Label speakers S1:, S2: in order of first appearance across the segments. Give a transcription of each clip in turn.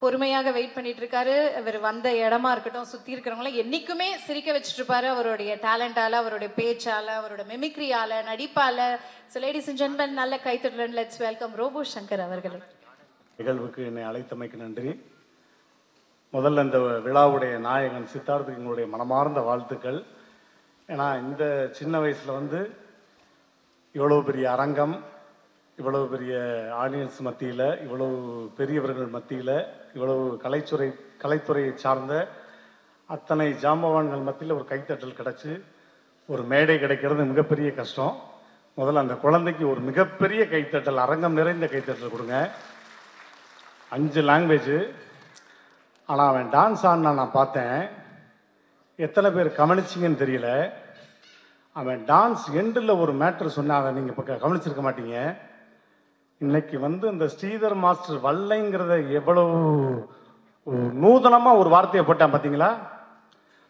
S1: பொறுமையாக வெயிட் பண்ணிட்டு இருக்காரு. அவர் வந்த இடமா இருக்கட்டும், சுத்தி இருக்கிறவங்கள என்னைக்குமே சிரிக்க வச்சுட்டு இருப்பாரு. அவருடைய டேலண்டால, அவருடைய பேச்சால, அவரோட மிமிக்ரியால, நடிப்பால. ஸோ லேடிஸ் அண்ட் ஜென்டில்மென், நல்ல கைத்தட்டலுடன் லெட்ஸ் வெல்கம் ரோபோ சங்கர் அவர்களை.
S2: நிகழ்வுக்கு என்னை அழைத்தமைக்கு நன்றி. முதல்ல இந்த விழாவுடைய நாயகன் சித்தார்த்துக்கு எங்களுடைய மனமார்ந்த வாழ்த்துக்கள். ஏன்னா இந்த சின்ன வயசில் இவ்வளவு பெரிய அரங்கம், இவ்வளவு பெரிய ஆடியன்ஸ் மத்தியில், இவ்வளவு பெரியவர்கள் மத்தியில், இவ்வளவு கலைத்துறையை சார்ந்த அத்தனை ஜாம்பவான்கள் மத்தியில் ஒரு கைத்தட்டல் கிடச்சி ஒரு மேடை கிடைக்கிறது மிகப்பெரிய கஷ்டம். முதல்ல அந்த குழந்தைக்கு ஒரு மிகப்பெரிய கைத்தட்டல், அரங்கம் நிறைந்த கைத்தட்டல் கொடுங்க. 5 லாங்குவேஜு. ஆனால் அவன் டான்ஸ் ஆடினா நான் பார்த்தேன். எத்தனை பேர் கவனிச்சிங்கன்னு தெரியல. அவன் டான்ஸ் எண்டில் ஒரு மேட்ரு சொன்ன, அதை நீங்கள் இப்போ கவனிச்சிருக்க மாட்டீங்க. இன்னைக்கு இந்த ஸ்ரீதர் மாஸ்டர் வல்லைங்கிறத எவ்வளவு நூதனமாக ஒரு வார்த்தையை போட்டான் பார்த்தீங்களா?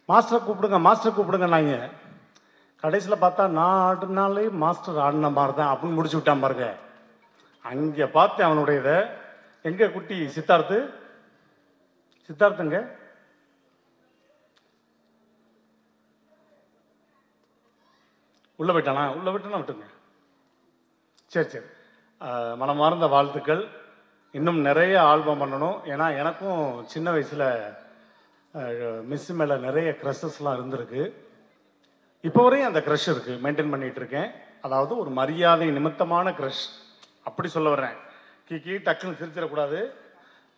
S2: மாஸ்டரை கூப்பிடுங்க, மாஸ்டர் கூப்பிடுங்க. நாங்கள் கடைசியில் பார்த்தா நான் ஆடினாலே மாஸ்டர் ஆடின மாதிரி தான் அப்படின்னு முடிச்சு விட்டான் பாருங்க. அங்கே பார்த்தேன் அவனுடைய இதை. எங்கே குட்டி சித்தார்த்துங்க உள்ள போயிட்டானா? உள்ள விட்டுனா விட்டுங்க. சரி, மனமார்ந்த வாழ்த்துக்கள். இன்னும் நிறைய ஆல்பம் பண்ணணும். ஏன்னா எனக்கும் சின்ன வயசில் மிஸ் மேலே நிறைய க்ரஷஸ்லாம் இருந்திருக்கு. இப்போ வரையும் அந்த க்ரஷ் இருக்குது, மெயின்டைன் பண்ணிகிட்டு இருக்கேன். அதாவது ஒரு மரியாதை நிமித்தமான க்ரஷ், அப்படி சொல்ல வர்றேன். கீ டக்குன்னு சிரிச்சிடக்கூடாது.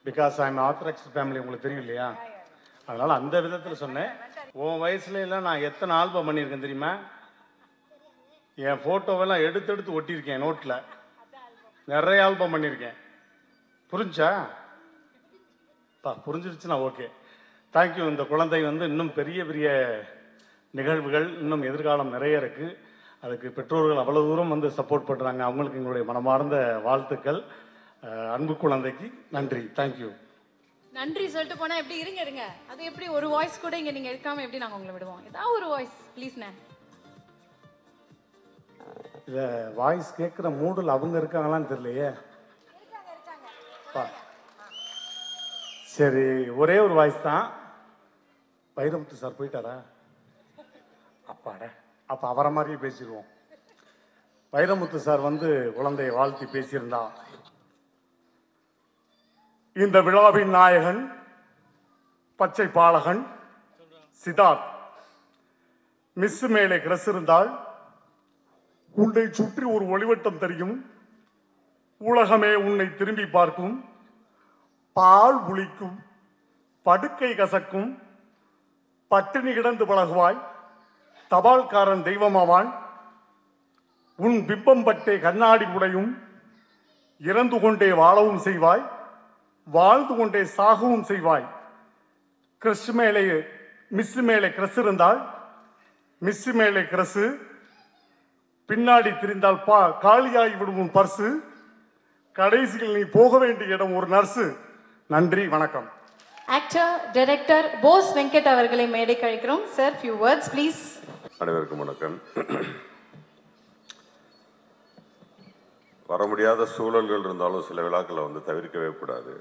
S2: Because I am orthodox family, உங்களுக்கு தெரியும் இல்லையா? அதனால் அந்த விதத்தில் சொன்னேன். உன் வயசுல எல்லாம் நான் எத்தனை ஆல்பம் பண்ணியிருக்கேன் தெரியுமா? என் ஃபோட்டோவெல்லாம் எடுத்து ஒட்டியிருக்கேன் நோட்டில். நிறைய ஆல்பம் பண்ணியிருக்கேன். புரிஞ்சா? புரிஞ்சிருச்சுன்னா ஓகே, தேங்க்யூ. இந்த குழந்தை இன்னும் பெரிய பெரிய நிகழ்வுகள், இன்னும் எதிர்காலம் நிறைய இருக்குது. அதுக்கு பெற்றோர்கள் அவ்வளோ தூரம் சப்போர்ட் பண்ணுறாங்க. அவங்களுக்கு எங்களுடைய மனமார்ந்த வாழ்த்துக்கள். அன்பு குழந்தைக்கு நன்றி. தேங்க்யூ.
S1: நன்றி சொல்லிட்டு போனால் எப்படி? இருங்க. அது எப்படி ஒரு வாய்ஸ் கூட இங்கே நீங்கள் எடுக்காமல் எப்படி நாங்கள் உங்களை விடுவோம்? ஏதாவது ஒரு வாய்ஸ் ப்ளீஸ்ண்ணே.
S2: இதை வாய்ஸ் கேட்குற மூடில் அவங்க இருக்காங்களான்னு தெரியலையே. சரி, ஒரே ஒரு வாய்ஸ் தான். வைரமுத்து சார் போயிட்டாரா? அப்பாட, அப்போ அவரை மாதிரியே பேசிடுவோம். வைரமுத்து சார் குழந்தையை வாழ்த்தி பேசியிருந்தா. இந்த விழாவின் நாயகன் பச்சை பாலகன் சித்தார்த். மிஸ் மேலே கிரஸ் இருந்தால் உன்னை சுற்றி ஒரு ஒளிவட்டம் தெரியும். உலகமே உன்னை திரும்பி பார்க்கும். பால் புளிக்கும், படுக்கை கசக்கும், பட்டினி கிடந்து பழகுவாய். தபால்காரன் தெய்வமாவான். உன் பிம்பம் பட்டே கண்ணாடி உடையும். இறந்து கொண்டே வாழவும் செய்வாய், வாழ்ந்து கொண்டே சாகவும் செய்வாய். மிஸ் மேலே கிரஸ் இருந்தால், மிஸ் மேலே கிரஸ் பின்னாடி திரிந்தால் காலியாகி விடும் உன் பர்சு. கடைசியில் நீ போக வேண்டிய இடம் ஒரு நர்ஸு. நன்றி, வணக்கம்.
S1: ஆக்டர் டைரக்டர் போஸ் வெங்கட் அவர்களை மேடை கழிக்கிறோம். Sir, few words please.
S3: அனைவருக்கும் வணக்கம். வர முடியாத சூழல்கள் இருந்தாலும் சில விழாக்களை தவிர்க்கவே கூடாது.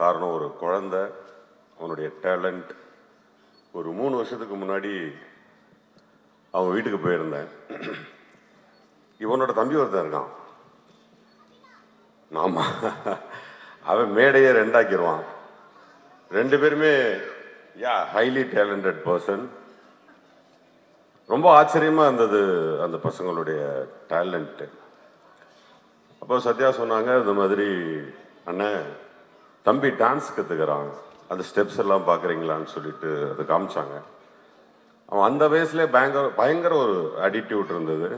S3: காரணம், ஒரு குழந்தை, அவனுடைய டேலண்ட். ஒரு 3 வருஷத்துக்கு முன்னாடி அவன் வீட்டுக்கு போயிருந்தேன். இவனோட தம்பி ஒருத்தன் இருக்கான். ஆமா, அவன் மேடையே 2 ஆக்கிடுவான். 2 பேருமே ஹைலி டேலண்டட் பர்சன். ரொம்ப ஆச்சரியமா இருந்தது அந்த பசங்களுடைய டேலண்ட். அப்போ சத்யா சொன்னாங்க, இந்த மாதிரி அண்ணன் தம்பி டான்ஸ் கற்றுக்கிறான், அந்த ஸ்டெப்ஸ் எல்லாம் பார்க்குறீங்களான்னு சொல்லிட்டு அதை காமிச்சாங்க. அவன் அந்த வயசுலேயே பயங்கர ஒரு ஆட்டிடியூட் இருந்தது.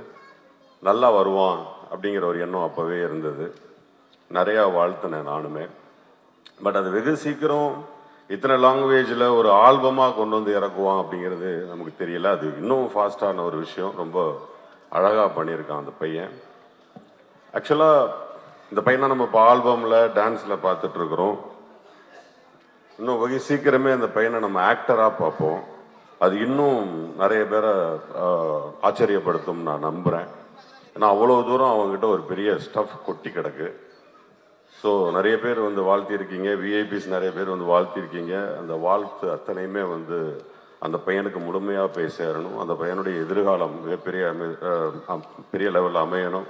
S3: நல்லா வருவான் அப்படிங்கிற ஒரு எண்ணம் அப்போவே இருந்தது. நிறையா வாழ்த்தினேன் நானுமே. பட் அது வெகு சீக்கிரம் இத்தனை லாங்குவேஜில் ஒரு ஆல்பமாக கொண்டு இறக்குவான் அப்படிங்கிறது நமக்கு தெரியல. அது இன்னும் ஃபாஸ்டான ஒரு விஷயம். ரொம்ப அழகாக பண்ணியிருக்கான் அந்த பையன். ஆக்சுவலாக இந்த பையனை நம்ம இப்போ ஆல்பமில் டான்ஸில் பார்த்துட்ருக்குறோம். இன்னும் வெகு சீக்கிரமே அந்த பையனை நம்ம ஆக்டராக பார்ப்போம். அது இன்னும் நிறைய பேரை ஆச்சரியப்படுத்தும் நான் நம்புகிறேன். ஏன்னா அவ்வளோ தூரம் அவங்ககிட்ட ஒரு பெரிய ஸ்டஃப் கொட்டி கிடக்கு. ஸோ நிறைய பேர் வந்து வாழ்த்திருக்கீங்க, விஐபிஸ் நிறைய பேர் வந்து வாழ்த்திருக்கீங்க. அந்த வாழ்த்து அத்தனையுமே வந்து அந்த பையனுக்கு முழுமையாக போய் சேரணும். அந்த பையனுடைய எதிர்காலம் மிகப்பெரிய பெரிய லெவலில் அமையணும்.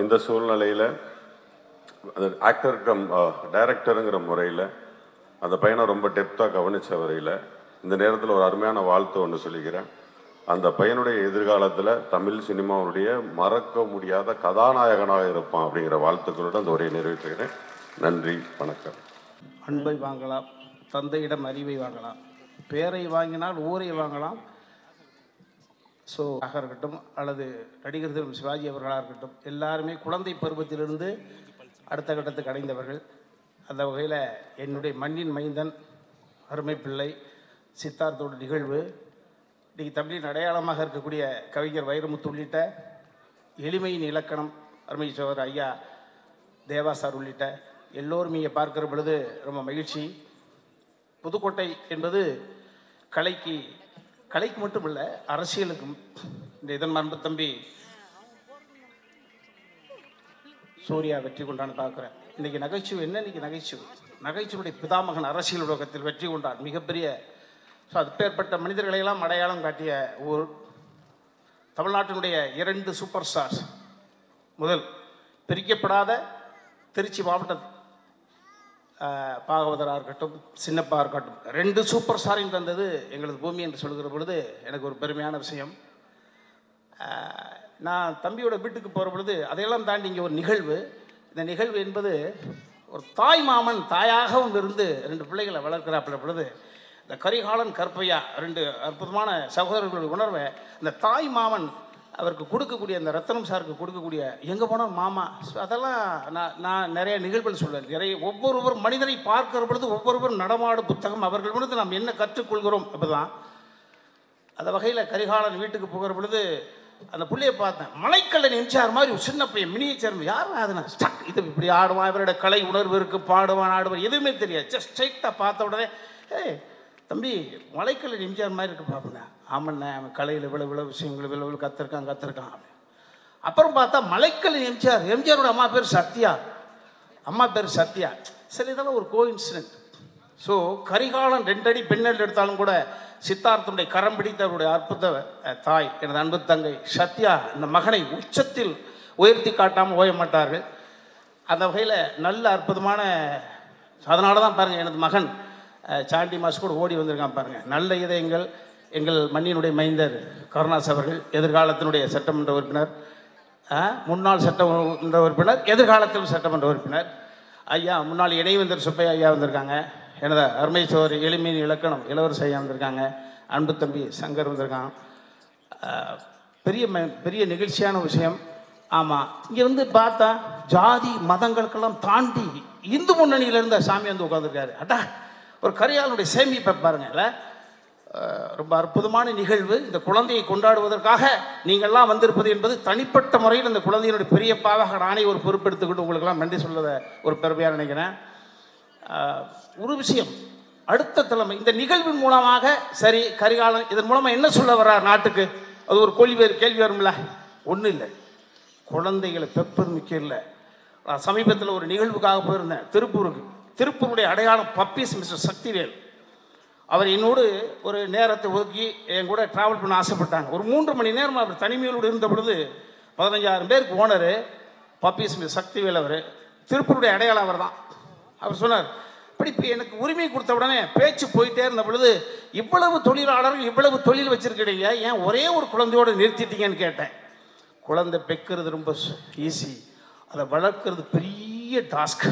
S3: இந்த சூழ்நிலையில் அந்த ஆக்டர் கம் டைரக்டருங்கிற முறையில் அந்த பையனை ரொம்ப டெப்த்தாக கவனித்த வரையில் இந்த நேரத்தில் ஒரு அருமையான வாழ்த்து ஒன்று சொல்லிக்கிறேன். அந்த பையனுடைய எதிர்காலத்தில் தமிழ் சினிமாவுடைய மறக்க முடியாத கதாநாயகனாக இருப்பான் அப்படிங்கிற வாழ்த்துக்களோடு அந்த உரையை நிறைவேற்றுகிறேன். நன்றி, வணக்கம்.
S4: அன்பை வாங்கலாம், தந்தையிடம் அறிவை வாங்கலாம், பேரை வாங்கினால் ஊரை வாங்கலாம். ஸோ இருக்கட்டும் அல்லது நடிகர் திரு சிவாஜி அவர்களாக இருக்கட்டும், எல்லாருமே குழந்தை பருவத்திலிருந்து அடுத்த கட்டத்துக்கு அடைந்தவர்கள். அந்த வகையில் என்னுடைய மண்ணின் மைந்தன் அருமை பிள்ளை சித்தார்த்தோட நிகழ்வு இன்றைக்கி தமிழின் அடையாளமாக இருக்கக்கூடிய கவிஞர் வைரமுத்து உள்ளிட்ட எளிமையின் இலக்கணம் அருமை சோர் ஐயா தேவா சார் உள்ளிட்ட எல்லோரும் இங்கே பார்க்கிற பொழுது ரொம்ப மகிழ்ச்சி. புதுக்கோட்டை என்பது கலைக்கு மட்டுமல்ல, அரசியலுக்கும். இந்த இதன் அன்பு தம்பி சூர்யா வெற்றி கொண்டான்னு பார்க்குறேன். இன்றைக்கி நகைச்சுவை என்ன? இன்றைக்கி நகைச்சுவையுடைய பிதாமகன் அரசியல் உலகத்தில் வெற்றி கொண்டான், மிகப்பெரிய. ஸோ அதுப்பேற்பட்ட மனிதர்களையெல்லாம் அடையாளம் காட்டிய ஊர் தமிழ்நாட்டினுடைய 2 சூப்பர் ஸ்டார்ஸ். முதல் பிரிக்கப்படாத திருச்சி மாவட்ட பாகவதராக இருக்கட்டும், சின்னப்பா இருக்கட்டும், 2 சூப்பர் ஸ்டாரையும் தந்தது எங்களது பூமி என்று சொல்கிற பொழுது எனக்கு ஒரு பெருமையான விஷயம். நான் தம்பியோட வீட்டுக்கு போகிற பொழுது அதையெல்லாம் தாண்டி இங்கே ஒரு நிகழ்வு. இந்த நிகழ்வு என்பது ஒரு தாய் மாமன் தாயாகவும் இருந்து 2 பிள்ளைகளை வளர்க்கிறாப்பில் பொழுது இந்த கரிகாலன் கற்பையா 2 அற்புதமான சகோதரர்களுடைய உணர்வை இந்த தாய் மாமன் அவருக்கு கொடுக்கக்கூடிய, அந்த ரத்தனம் சாருக்கு கொடுக்கக்கூடிய, எங்கே போனால் மாமா. ஸோ அதெல்லாம் நான் நிறைய நிகழ்வுகள் சொல்வேன். ஒவ்வொருவர் மனிதனை பார்க்கிற பொழுது ஒவ்வொருவரும் நடமாடும் புத்தகம். அவர்களிடமிருந்து நாம் என்ன கற்றுக்கொள்கிறோம் அப்போதான். அந்த வகையில் கரிகாலன் வீட்டுக்கு போகிற பொழுது அந்த பிள்ளையை பார்த்தேன். மலைக்கல்லன் எம்ஜிஆர் மாதிரி ஒரு சின்ன பையன், மினியேச்சர். யாரும் அதுனா ஸ்டக் இது இப்படி ஆடுவான், இவரோட கலை உணர்வு இருக்குது, பாடுவான் ஆடுவான், எதுவுமே தெரியாது. ஜஸ்ட் ஸ்ட்ரைட்டாக பார்த்த உடனே தம்பி மலைக்கல்லன் எம்ஜிஆர் மாதிரி இருக்கு பாப்பண்ணா. ஆமாண்ணே, அவன் கலையில் இவ்வளோ விஷயங்கள் இவ்வளோ கற்றுருக்கான் அப்படின்னு. அப்புறம் பார்த்தா மலைக்கல்லன் எம்ஜிஆரோட அம்மா பேர் சத்யா. சரி, இதெல்லாம் ஒரு கோஇன்சிடென்ட். ஸோ கரிகாலன் 2 அடி பெண்ணல் எடுத்தாலும் கூட சித்தார்த்தனுடைய கரம் பிடித்த அவருடைய அற்புத தாய் எனது அன்பு தங்கை சத்யா இந்த மகனை உச்சத்தில் உயர்த்தி காட்டாமல் ஓய மாட்டார்கள். அந்த வகையில் நல்ல அற்புதமான, அதனால தான் பாருங்கள் எனது மகன் சாண்டி மாஸ் கூட ஓடி வந்திருக்கான் பாருங்கள். நல்ல இதயங்கள். எங்கள் மண்ணினுடைய மைந்தர் கருணாஸ் அவர்கள் எதிர்காலத்தினுடைய சட்டமன்ற உறுப்பினர், முன்னாள் சட்டமன்ற உறுப்பினர், எதிர்காலத்தில் சட்டமன்ற உறுப்பினர். ஐயா முன்னாள் இணைவேந்தர் சுப்பையா ஐயா வந்திருக்காங்க. எனது அருமை சோர் எளிமையின் இலக்கணம் இளவரசி ஐயா வந்திருக்காங்க. அன்பு தம்பி சங்கர் வந்திருக்கான். பெரிய நிகழ்ச்சியான விஷயம். ஆமாம், இங்கே வந்து பார்த்தா ஜாதி மதங்களுக்கெல்லாம் தாண்டி இந்து முன்னணியில் இருந்த சாமி வந்து உட்காந்துருக்காரு. அட்டா, ஒரு கரிகாலனுடைய சேமிப்பை பாருங்கள்ல. ரொம்ப அற்புதமான நிகழ்வு. இந்த குழந்தையை கொண்டாடுவதற்காக நீங்கள்லாம் வந்திருப்பது என்பது தனிப்பட்ட முறையில் இந்த குழந்தையினுடைய பெரிய பாவாக நானே ஒரு பொறுப்பெடுத்துக்கிட்டு உங்களுக்கெல்லாம் நன்றி சொல்வதை ஒரு பெருமையாக நினைக்கிறேன். ஒரு விஷயம், அடுத்த தலைமை இந்த நிகழ்வின் மூலமாக சரி கரிகாலன் இதன் மூலமாக என்ன சொல்ல வர்றார் நாட்டுக்கு, அது ஒரு கேள்வி வரும்ல. ஒன்றும் இல்லை, குழந்தைகளை பெப்பது முக்கியம் இல்லை. நான் சமீபத்தில் ஒரு நிகழ்வுக்காக போயிருந்தேன் திருப்பூருடைய அடையாளம் பப்பீஸ் மிஸ்டர் சக்திவேல். அவர் என்னோடு ஒரு நேரத்தை ஒதுக்கி என் கூட ட்ராவல் பண்ண ஆசைப்பட்டாங்க. ஒரு 3 மணி நேரம் அவர் தனிமையோடு இருந்த பொழுது 15,000 பேருக்கு ஓனரு பப்பீஸ் மிஸ்டர் சக்திவேல். அவர் திருப்பூருடைய அடையாளம் அவர் தான். அவர் சொன்னார், இப்படி எனக்கு உரிமை கொடுத்த உடனே பேச்சு போயிட்டே இருந்த பொழுது, இவ்வளவு தொழிலாளர்கள் இவ்வளவு தொழில் வச்சுருக்கீங்க, ஏன் ஒரே ஒரு குழந்தையோடு நிறுத்திட்டீங்கன்னு கேட்டேன். குழந்தை பெக்கிறது ரொம்ப ஈஸி, அதை வளர்க்குறது பெரிய டாஸ்க்.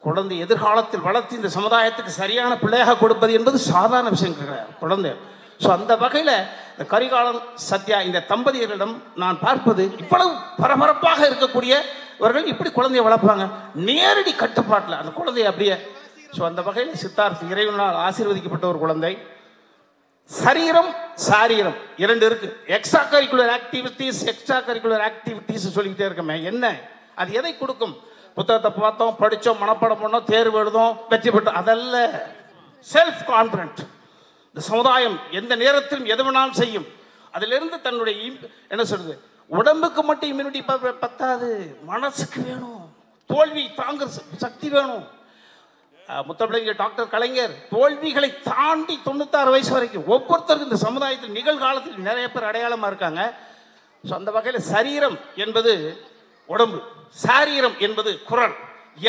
S4: குழந்தை எதிர்காலத்தில் வளர்த்து இந்த சமுதாயத்துக்கு சரியான பிள்ளையாக கொடுப்பது என்பது சாதாரண விஷயம் கிடையாது குழந்தை. ஸோ அந்த வகையில் இந்த கரிகாலன் சத்யா இந்த தம்பதியரிடம் நான் பார்ப்பது, இவ்வளவு பரபரப்பாக இருக்கக்கூடியவர்கள் இப்படி குழந்தையை வளர்ப்பாங்க நேரடி கட்டுப்பாட்டில் அந்த குழந்தையை அப்படியே. ஸோ அந்த வகையில் சித்தார்த்த இறைவனால் ஆசீர்வதிக்கப்பட்ட ஒரு குழந்தை. சரீரம் சாரீரம் 2 இருக்குது. எக்ஸ்ட்ரா கரிக்குலர் ஆக்டிவிட்டீஸ் சொல்லிக்கிட்டே இருக்கமே, என்ன அது எதை கொடுக்கும்? புத்தகத்தை பார்த்தோம், படித்தோம், மனப்பாடம் பண்ணோம், தேர்வு எழுதோம், வெற்றி பெற்றோம், அதல்ல. Self confident. இந்த சமுதாயம் எந்த நேரத்திலும் எது வேணாலும் செய்யும். அதிலிருந்து தன்னுடைய என்ன சொல்றது உடம்புக்கு மட்டும் இம்யூனிட்டி பத்தாது, மனசுக்கு வேணும், தோல்வி தாங்குற சக்தி வேணும். முத்தமிழ் டாக்டர் கலைஞர் தோல்விகளை தாண்டி 96 வயசு வரைக்கும் ஒவ்வொருத்தருக்கும் இந்த சமுதாயத்தில் நிகழ்காலத்தில் நிறைய பேர் அடையாளமாக இருக்காங்க. ஸோ அந்த வகையில் சரீரம் என்பது உடம்பு, சாரீரம் என்பது குரல்.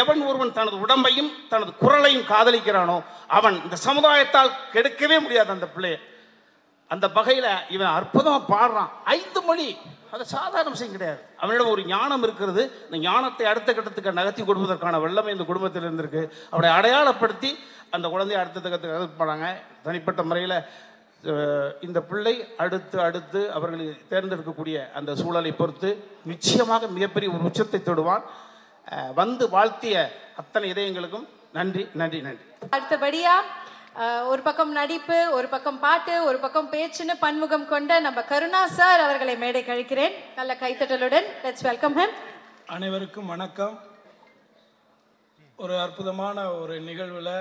S4: எவன் ஒருவன் தனது உடம்பையும் தனது குரலையும் காதலிக்கிறானோ அவன் இந்த சமுதாயத்தால் கெடுக்கவே முடியாது அந்த பிள்ளைய. அந்த வகையில் இவன் அற்புதமாக பாடுறான். 5 மொழி, அது சாதாரண விஷயம் கிடையாது. அவனிடம் ஒரு ஞானம் இருக்கிறது. இந்த ஞானத்தை அடுத்த கட்டத்துக்கு நகர்த்தி கொடுப்பதற்கான வல்லமை இந்த குடும்பத்தில் இருந்திருக்கு. அவரை அடையாளப்படுத்தி அந்த குழந்தைய அடுத்த கட்டத்துக்கு நகர்த்தி போனாங்க. தனிப்பட்ட முறையில் இந்த பிள்ளை அடுத்து அவர்கள் தேர்ந்தெடுக்கக்கூடிய அந்த சூழலை பொறுத்து நிச்சயமாக மிகப்பெரிய ஒரு உச்சத்தை தொடுவான். வந்து வாழ்த்திய அத்தனை இதயங்களுக்கும் நன்றி நன்றி நன்றி.
S1: அடுத்தபடியா ஒரு பக்கம் நடிப்பு, ஒரு பக்கம் பாட்டு, ஒரு பக்கம் பேச்சுன்னு பன்முகம் கொண்ட நம்ம கருணா சார் அவர்களை மேடை கழிக்கிறேன். நல்ல கைத்தட்டலுடன் லெட்ஸ் வெல்கம் ஹிம்.
S5: அனைவருக்கும் வணக்கம். ஒரு அற்புதமான ஒரு நிகழ்வில்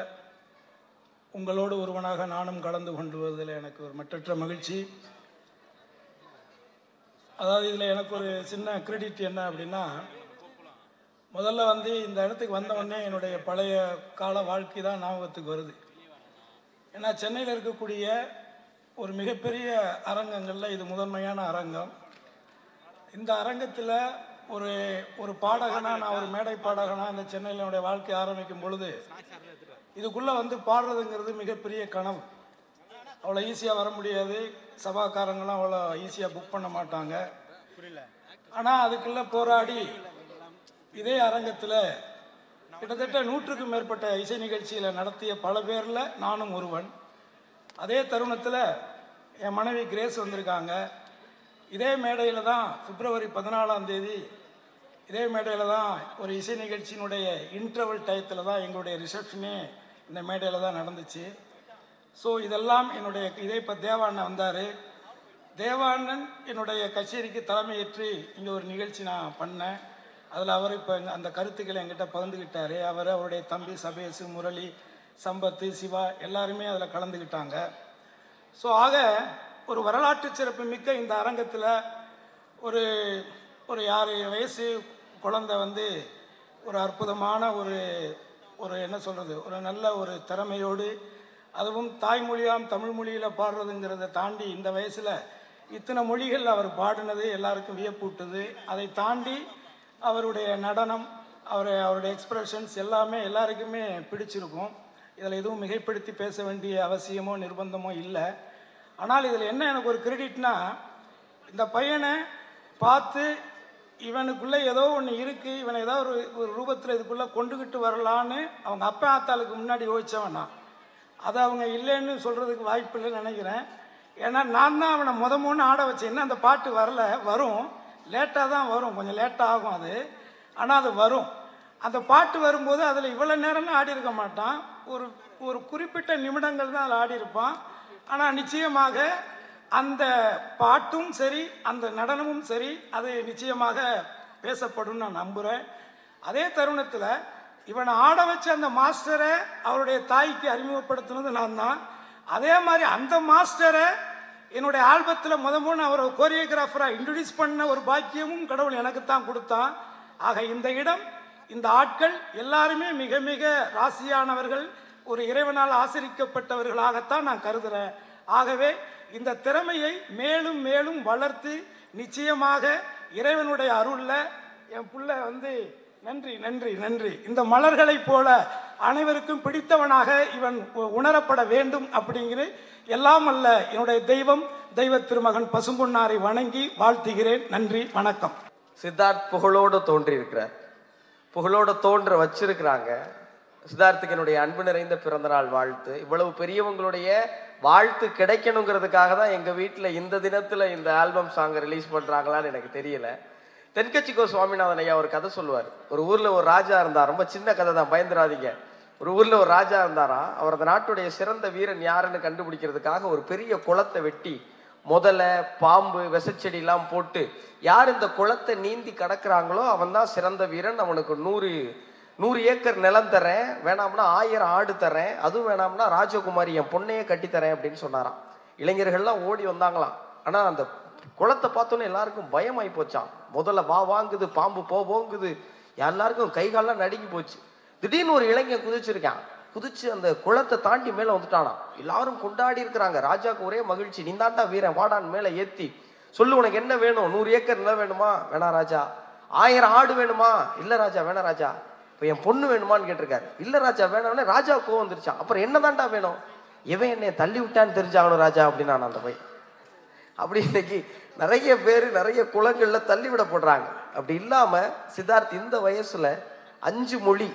S5: உங்களோடு ஒருவனாக நானும் கலந்து கொண்டுவதில் எனக்கு ஒரு மற்றற்ற மகிழ்ச்சி. அதாவது இதில் எனக்கு ஒரு சின்ன கிரெடிட் என்ன அப்படின்னா, முதல்ல இந்த இடத்துக்கு வந்த உடனே என்னுடைய பழைய கால வாழ்க்கை தான் ஞாபகத்துக்கு வருது. ஏன்னா சென்னையில் இருக்கக்கூடிய ஒரு மிகப்பெரிய அரங்கங்களில் இது முதன்மையான அரங்கம். இந்த அரங்கத்தில் ஒரு பாடகனாக, நான் ஒரு மேடை பாடகனாக இந்த சென்னையில் என்னுடைய வாழ்க்கை ஆரம்பிக்கும் பொழுது இதுக்குள்ளே பாடுறதுங்கிறது மிகப்பெரிய கனவு. அவ்வளோ ஈஸியாக வர முடியாது, சபாக்காரங்களும் அவ்வளோ ஈஸியாக புக் பண்ண மாட்டாங்க. ஆனால் அதுக்குள்ளே போராடி இதே அரங்கத்தில் கிட்டத்தட்ட 100க்கும் மேற்பட்ட இசை நிகழ்ச்சியில் நடத்திய பல பேரில் நானும் ஒருவன். அதே தருணத்தில் என் மனைவி கிரேஸ் வந்திருக்காங்க. இதே மேடையில் தான் பிப்ரவரி 14ஆம் தேதி இதே மேடையில் தான் ஒரு இசை நிகழ்ச்சியினுடைய இன்டர்வல் டயத்தில் தான் எங்களுடைய ரிசப்ஷனே இந்த மேடையில் தான் நடந்துச்சு. ஸோ இதெல்லாம் இதே இப்போ தேவாண்ணன் வந்தார். தேவாண்ணன் என்னுடைய கச்சேரிக்கு தலைமையேற்று இங்கே ஒரு நிகழ்ச்சி நான் பண்ணேன். அதில் அவர் இப்போ அந்த கருத்துக்களை என்கிட்ட பகிர்ந்துக்கிட்டார். அவருடைய தம்பி சபேஷு, முரளி, சம்பத்து, சிவா எல்லாருமே அதில் கலந்துக்கிட்டாங்க. ஸோ ஆக ஒரு வரலாற்று சிறப்பு மிக்க இந்த அரங்கத்தில் ஒரு 6 வயசு குழந்தை ஒரு அற்புதமான ஒரு என்ன சொல்கிறது, ஒரு நல்ல ஒரு திறமையோடு, அதுவும் தாய்மொழியாம் தமிழ் மொழியில் பாடுறதுங்கிறத தாண்டி இந்த வயசில் இத்தனை மொழிகள் அவர் பாடினது எல்லாருக்கும் வியப்பூட்டுது. அதை தாண்டி அவருடைய நடனம், அவருடைய எக்ஸ்பிரஷன்ஸ் எல்லாமே எல்லாருக்குமே பிடிச்சிருக்கும். இதில் எதுவும் மிகைப்படுத்தி பேச வேண்டிய அவசியமோ நிர்பந்தமோ இல்லை. ஆனால் இதில் என்ன எனக்கு ஒரு கிரெடிட்னா, இந்த பையனை பார்த்து இவனுக்குள்ளே ஏதோ ஒன்று இருக்குது, இவனை ஏதோ ஒரு ரூபத்தில் இதுக்குள்ளே கொண்டுக்கிட்டு வரலான்னு அவங்க அப்பா ஆத்தாளுக்கு முன்னாடி யோசித்தவனா. அதை அவங்க இல்லைன்னு சொல்கிறதுக்கு வாய்ப்பு இல்லைன்னு நினைக்கிறேன். ஏன்னா நான் தான் அவனை முத ஆட வச்சேன். என்ன அந்த பாட்டு வரல, வரும், லேட்டாக தான் வரும், கொஞ்சம் லேட்டாக ஆகும் அது, ஆனால் அது வரும். அந்த பாட்டு வரும்போது அதில் இவ்வளோ நேரம்லாம் ஆடி இருக்க மாட்டான், ஒரு குறிப்பிட்ட நிமிடங்கள் தான் அதில் ஆடி இருப்பான். ஆனால் நிச்சயமாக அந்த பாட்டும் சரி, அந்த நடனமும் சரி, அது நிச்சயமாக பேசப்படும் நான் நம்புகிறேன். அதே தருணத்தில் இவனை ஆட வச்ச அந்த மாஸ்டரை அவருடைய தாய்க்கு அறிமுகப்படுத்தினது நான் தான். அதே மாதிரி அந்த மாஸ்டரை என்னுடைய ஆல்பத்தில் முதல் அவரை கோரியோகிராஃபராக இன்ட்ரடியூஸ் பண்ண ஒரு பாக்கியமும் கடவுள் எனக்கு தான் கொடுத்தான். ஆக இந்த இடம், இந்த ஆட்கள் எல்லாருமே மிக மிக ராசியானவர்கள், ஒரு இறைவனால் ஆசிரிக்கப்பட்டவர்களாகத்தான் நான் கருதுகிறேன். ஆகவே இந்த திறமையை மேலும் மேலும் வளர்த்து நிச்சயமாக இறைவனுடைய அருளில் என் புள்ள நன்றி நன்றி நன்றி, இந்த மலர்களைப் போல அனைவருக்கும் பிடித்தவனாக இவன் உணரப்பட வேண்டும் அப்படிங்கிற எல்லாம் அல்ல என்னுடைய தெய்வம் தெய்வ திருமகன் பசும்பொன்னாரை வணங்கி வாழ்த்துகிறேன். நன்றி, வணக்கம்.
S6: சித்தார்த் புகழோடு தோன்றியிருக்கிறார், புகழோடு தோன்ற வச்சிருக்கிறாங்க. சித்தார்த்துக்கு என்னுடைய அன்பு நிறைந்த பிறந்தநாள் வாழ்த்து. இவ்வளவு பெரியவங்களுடைய வாழ்த்து கிடைக்கணுங்கிறதுக்காக தான் எங்கள் வீட்டில் இந்த தினத்தில் இந்த ஆல்பம் சாங்கை ரிலீஸ் பண்ணுறாங்களான்னு எனக்கு தெரியல. தென்கட்சிக்கோ சுவாமிநாதன் ஐயா ஒரு கதை சொல்லுவார். ஒரு ஊரில் ஒரு ராஜா இருந்தார், ரொம்ப சின்ன கதை தான், பயந்துராதீங்க. ஒரு ஊரில் ஒரு ராஜா இருந்தாராம். அவர் அந்த நாட்டுடைய சிறந்த வீரன் யாருன்னு கண்டுபிடிக்கிறதுக்காக ஒரு பெரிய குளத்தை வெட்டி முதலை, பாம்பு, விஷச்செடியெல்லாம் போட்டு யார் இந்த குளத்தை நீந்தி கடக்கிறாங்களோ அவன் தான் சிறந்த வீரன், அவனுக்கு 100 ஏக்கர் நிலம் தரேன், வேணாம்னா 1000 ஆடு தரேன், அதுவும் வேணாம்னா ராஜகுமாரி என் பொண்ணையே கட்டித்தரேன் அப்படின்னு சொன்னாராம். இளைஞர்கள்லாம் ஓடி வந்தாங்களாம். ஆனால் அந்த குளத்தை பார்த்தோன்னே எல்லாருக்கும் பயமாகி போச்சான். முதல்ல வாங்குது, பாம்பு போங்குது, எல்லாருக்கும் கை காலெல்லாம் நடுங்கி போச்சு. திடீர்னு ஒரு இளைஞன் குதிச்சிருக்கான். குதிச்சு அந்த குளத்தை தாண்டி மேலே வந்துட்டானா. எல்லாரும் கொண்டாடி இருக்கிறாங்க. ராஜாவுக்கு ஒரே மகிழ்ச்சி. நீ தாண்டா வீரன், வாடான் மேலே ஏற்றி சொல்லு, உனக்கு என்ன வேணும்? 100 ஏக்கர் நிலம் வேணுமா? வேணா ராஜா. 1000 ஆடு வேணுமா? இல்லை ராஜா. வேணா ராஜா. இப்போ என் பொண்ணு வேணுமான்னு கேட்டிருக்காரு. இல்லை ராஜா வேணாம்னே ராஜா கோவம் வந்துருச்சான். அப்புறம் என்ன தாண்டா வேணும்? இவன் என்னை தள்ளி விட்டான்னு தெரிஞ்சாகணும் ராஜா அப்படின்னா நான் அந்த பையன். அப்படி இன்னைக்கு நிறைய பேர் நிறைய குளங்களில் தள்ளி விடப்படுறாங்க. அப்படி இல்லாமல் சித்தார்த் இந்த வயசில் 5 மொழி,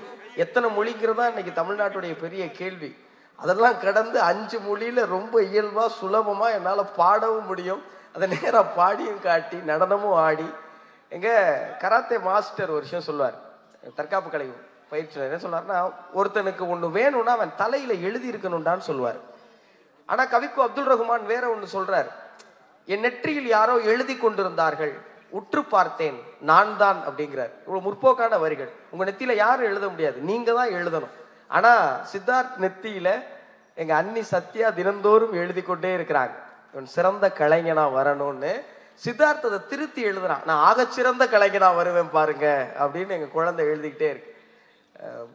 S6: எத்தனை மொழிங்கிறதா இன்னைக்கு தமிழ்நாட்டுடைய பெரிய கேள்வி. அதெல்லாம் கடந்து 5 மொழியில் ரொம்ப இயல்பாக சுலபமாக என்னால் பாடவும் முடியும். அதை நேராக பாடியும் காட்டி நடனமும் ஆடி. எங்கள் கராத்தே மாஸ்டர் ஒரு விஷயம் சொல்லுவார், தற்காப்பு கலை பயிற்சியில் என்ன சொன்னார்னா, ஒருத்தனுக்கு ஒன்று வேணும்னா அவன் தலையில் எழுதி இருக்கணும்டான்னு சொல்லுவார். ஆனால் கவிக்கு அப்துல் ரஹ்மான் வேற ஒன்று சொல்கிறார். என் நெற்றியில் யாரோ எழுதி கொண்டிருந்தார்கள், உற்று பார்த்தேன் நான் தான் அப்படிங்கிறார். இவ்வளோ முற்போக்கான வரிகள். உங்கள் நெத்தியில் யாரும் எழுத முடியாது, நீங்கள் தான் எழுதணும். ஆனால் சித்தார்த் நெத்தியில் எங்கள் அண்ணி சத்யா தினந்தோறும் எழுதி கொண்டே இருக்கிறாங்க, இவன் சிறந்த கலைஞனா வரணும்னு. சித்தார்த் அதை திருத்தி எழுதுறான், நான் ஆகச்சிறந்த கலைஞனா வருவேன் பாருங்க அப்படின்னு எங்கள் குழந்தை எழுதிக்கிட்டே இருக்கு.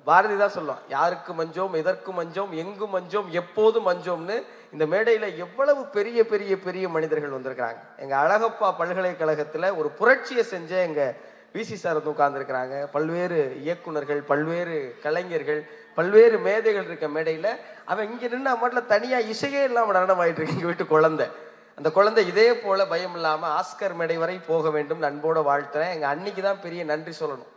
S6: பாரதி தான் சொல்லுவான், யாருக்கு மஞ்சோம், எதற்கு மஞ்சோம், எங்கு மஞ்சோம், எப்போதும் மஞ்சோம்னு. இந்த மேடையில் எவ்வளவு பெரிய பெரிய பெரிய மனிதர்கள் வந்திருக்கிறாங்க. எங்கள் அழகப்பா பல்கலைக்கழகத்தில் ஒரு புரட்சியை செஞ்ச எங்கள் விசி சார் வந்து உட்கார்ந்துருக்கிறாங்க. பல்வேறு இயக்குனர்கள், பல்வேறு கலைஞர்கள், பல்வேறு மேதைகள் இருக்க மேடையில் அவன் இங்கே நின்று மட்டும் தனியாக இசையே இல்லாமல் நடனம் ஆகிட்டு இருக்கு எங்கள் வீட்டு குழந்தை. அந்த குழந்தை இதே போல் பயம் இல்லாமல் ஆஸ்கர் மேடை வரை போக வேண்டும் அன்போடு வாழ்த்துறேன். எங்கள் அன்னிக்கு தான் பெரிய நன்றி சொல்லணும்.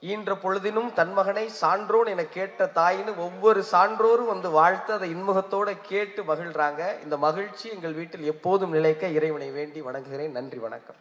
S6: ஈன்ற பொழுதினும் தன் மகனை சான்றோன் என கேட்ட தாயின்னு ஒவ்வொரு சான்றோரும் வந்து வாழ்த்து அதை இன்முகத்தோடு கேட்டு மகிழ்றாங்க. இந்த மகிழ்ச்சி எங்கள் வீட்டில் எப்போதும் நிலைக்க இறைவனை வேண்டி வணங்குகிறேன். நன்றி, வணக்கம்.